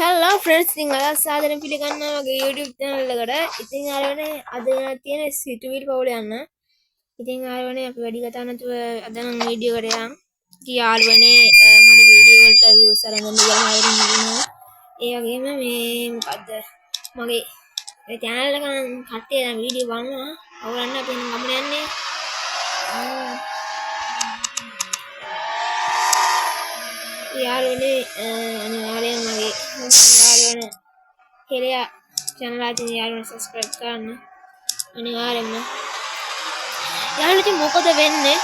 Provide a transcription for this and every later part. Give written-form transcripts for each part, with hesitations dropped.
Hello friends, ඉතින් සාදරයෙන් පිළිගන්නවා මගේ YouTube channel එකට. ඉතින් ආරවනේ අද තියෙන සිතුවිලි පවුල යන්න. ඉතින් ආරවනේ අපි වැඩි කතා නැතුව අද නම් වීඩියෝ එකට යමු. ඉතින් ආරවනේ මට වීඩියෝ වලට views අරන් ගන්න කියලා ආරවනේ ඉන්නවා. ඒ වගේම මේ මොකද්ද මගේ channel එක නම් කට්ටිය දැන් වීඩියෝ බලනවා. අවුලන්න අපි ගමන යන්නේ. යාළුවනේ අනිවාර්යෙන් මගේ යාළුවනේ කෙලියා channel එක යාළුවනේ subscribe කරන්න අනිවාර්යෙන්ම යාළුවනේ ඉතින් මොකද වෙන්නේ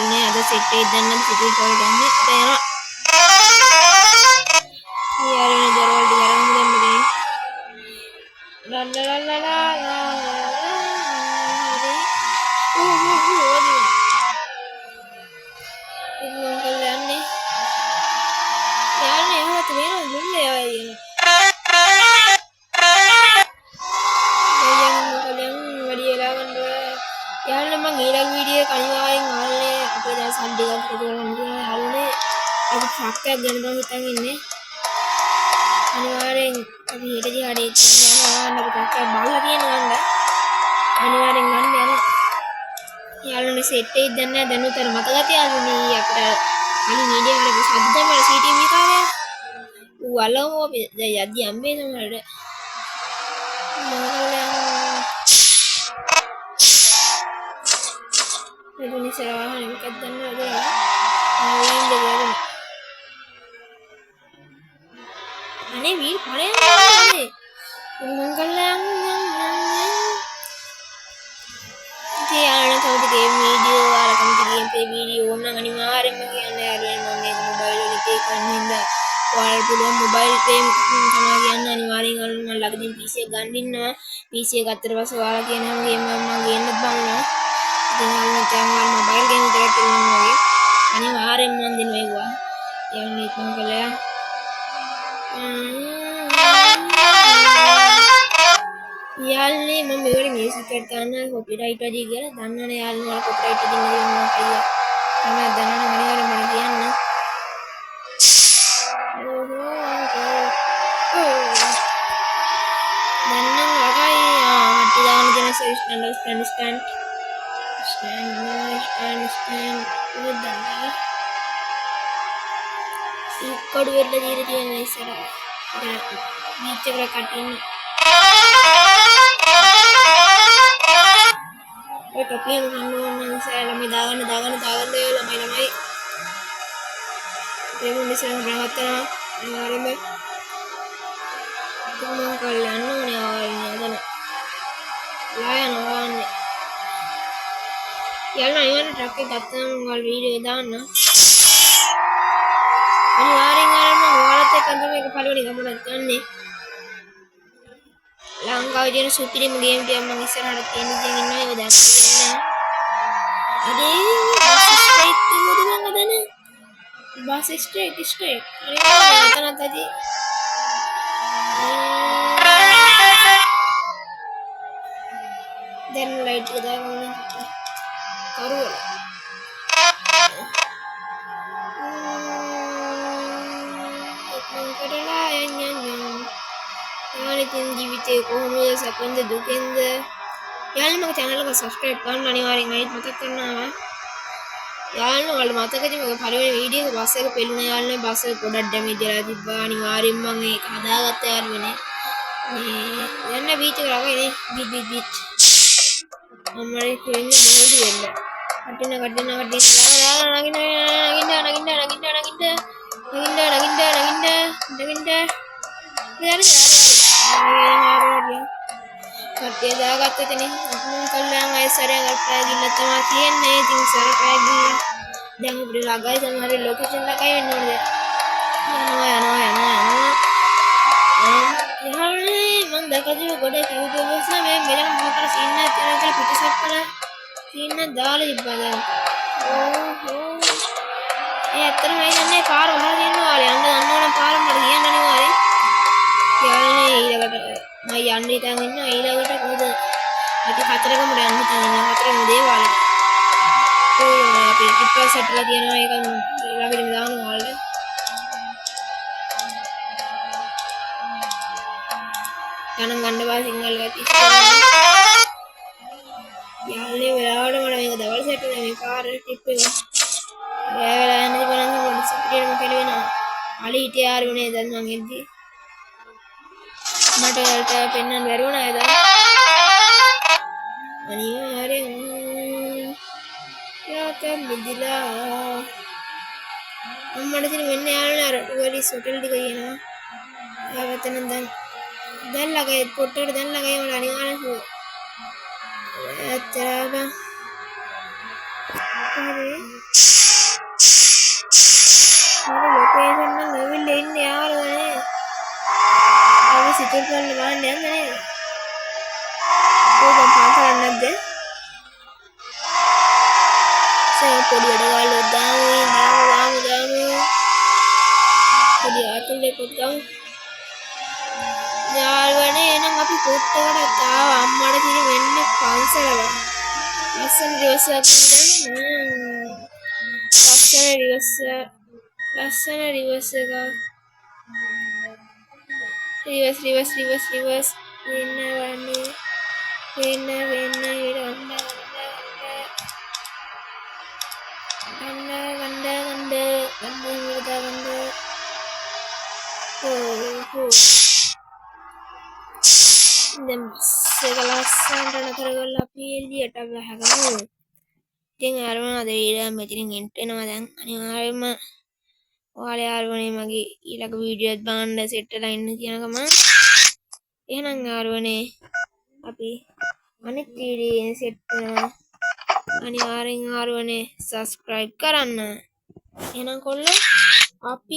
නේ අද set එක දැන් සිටි පොල් ගන්නේ තේරෙනවා යාළුවනේ දරවල් ටික අරන් දෙන්න ලලලලලා යාළුවනේ මම ඊළඟ වීඩියෝ එක අනිවාර්යෙන් ආන්නේ අපේ දැන් සම්ඩි එකක් හදලා යාළුවනේ අපි ට්‍රක් එකක් ගෙන බං හිතන් ඉන්නේ අනිවාර්යෙන් අපි හෙට දිහාට යනවා අපි ට්‍රක් එක බලලා තියෙනවා නේද අනිවාර්යෙන් ගන්න යනවා යාළුවනේ සෙට් එකක් දැන් නෑ දැනුතර මතක තියාගන්න අපිට අනිත් වීඩියෝ එකේ සද්දම CCTV කාර්යය ඌ අලෝ අපි දැන් යද්දි අම්මේ තමයි ini saya yang kadang ada yang ada aneh wir paling aneh mengkalang jadi anak kamu di game video anak kamu di gameplay video nang animasi mungkin ada yang mobile itu kan hinda walaupun mobile game sama yang animasi kalau lagi di PC gandin na PC kater pas wala kian yang game game bang dengan channel mobile game විතරක් තියෙනවා වගේ අනිවාර්යෙන්ම මම දෙනවා ඒවා යන්නේ ඉක්මන් කළා යාළුවනේ මම මේවල මියුසික් එකක් ගන්න කොපිරයිට් වැඩි කියලා දන්නවනේ යාළුවනේ කොපිරයිට් දෙන්න දෙනවා අයියා තමයි දන්නවනේ අනිවාර්යෙන්ම මම කියන්න දන්නම් වගයි මට දාන්න දෙන stand udah ikut berada di dia Malaysia bicara katin tapi yang kamu saya lamai dagan deh lamai dia bisa berangkat hari ini cuma kalian nih awalnya ada layan awalnya යාළුවා අනිවාර්යෙන් ට්‍රක් එක ගත්තම ඔයාලා වීඩියෝ දාන්න අනිවාර්යෙන් ඔයාලත් එක්ක තමයි මේක පළවෙනි ගමනක් ගන්නෙ ලංකාවේ තියෙන සුපිරිම ගේම් ටික මම ඉස්සරහට තියෙන ඉතින් ඉන්නවා ඒක දැන් අනේ බස් ස්ට්‍රේට් අනිවාර්යෙන් එතනත් ඇති දැන් ලයිට් එක දාගන්න Karul. Kadala yang itin ජීවිතේ කොහොමද සැපෙන්ද දුකෙන්ද යාළුවෝ මගේ channel එක subscribe කරන්න අනිවාර්යෙන් අයිත් මතක් කරනවා යාළුවෝ ඔයාලා මතකද මගේ පළවෙනි වීඩියෝ එක බස් එක පෙළුණා යාළුවනේ බස් එක පොඩක් ඩැමේජ් වෙලා තිබ්බා අනිවාර්යෙන් මම ඒක හදාගත්ත යාළුවනේ මේ යන්න බීච් එක ළඟයිනේ බීච් අම්මයි කියන්නේ මොකද වෙන්නේ කටින නගින්න කට්ටිය දාගත්ත තැනේ මම කල්ලාම අයසරයක් ගත්තා ගිල්ල තමයි තියෙන්නේ ඉතින් සරකයි ගිහින් දැන් අපිට ළඟයි තමයි ලොකේෂන් ළඟයි වෙන්න ඕනේ යාළුවනේ මම දැකලා ගොඩක් YouTubers මේ මෙලම මොකද සීන් එකක් තියෙනවා කියලා පිටසක් කළා සීන් එක දාලා තිබ්බා දැන් ඒ ඇත්තටම මම දන්නේ පාර වහලා තියෙනවා යන්න දන්නවනම් පාර මට කියන්න අනිවාර්යෙන් යාළුවනේ ඊළඟට මම යන්න හිතන් ඉන්නවා ඊළඟට කොහොමද අපි හතරකම යන්න හිතන් ඉන්නවා හතරම දේවාලේ අපි ටිප්පර් සෙට්ලා තියෙනවා ඒක ඊළඟටම දානවා වල ගණන් ගන්න බා සිංහල ගැති යාළුවනේ වෙලාවට මට මේක දවල් සෙට් වෙන මේ පාර ටිප් එක බෑ වෙලා යන්නේ බලන්න පොඩ්ඩක් සපිටියම කෙලවෙනවා අලි හිටිය ආරුනේ දැන් මං එද්දි මට වලට පෙන්වන්න බැරි වුණා ඒද අනිවාර්යෙන් යාක මිදිලා මට ඉතින් වෙන්නේ යාළුවනේ අර ටුවරිස් හොටෙල් ටික කියනවා ආවතන දැන් ළඟයි පොට්ටට දැන් ළඟයි මට අනිවාර්යෙන් ඇත්තටම හරි ලොකේෂන් නම් ඇවිල්ලා ඉන්නේ යාළුවනේ අපි සිතුල් කරන්න බලන්න යන්න නේද ඕක පාසල නැද්ද පොඩි වැඩ ගාලා දාමු පොඩි ආතුල්ලේ පොත්ගමු යාළුවනේ එහෙනම් අපි පොත්තකට ආවා අම්මට කිරි වෙන්නේ පන්සලට ලස්සන රිවර්ස් එක රිවර්ස් වෙන්න දැන් ඒක ලස්සනට නතරගලා අපි එළියට වැහගමු. ඉතින් ආරවන අද වීඩියෝ මෙතනින් එන්ට් වෙනවා දැන් අනිවාර්යයෙන්ම ඔයාලා ආරවනේ මගේ ඊළඟ වීඩියෝ එකත් බලන්න සෙට් වෙලා ඉන්න කියන ගමන් එහෙනම් ආරවනේ අපි අනිත් වීඩියෝ සෙට් වෙනවා අනිවාර්යෙන් ආරවනේ subscribe කරන්න. එහෙනම් කොල්ලෝ අපි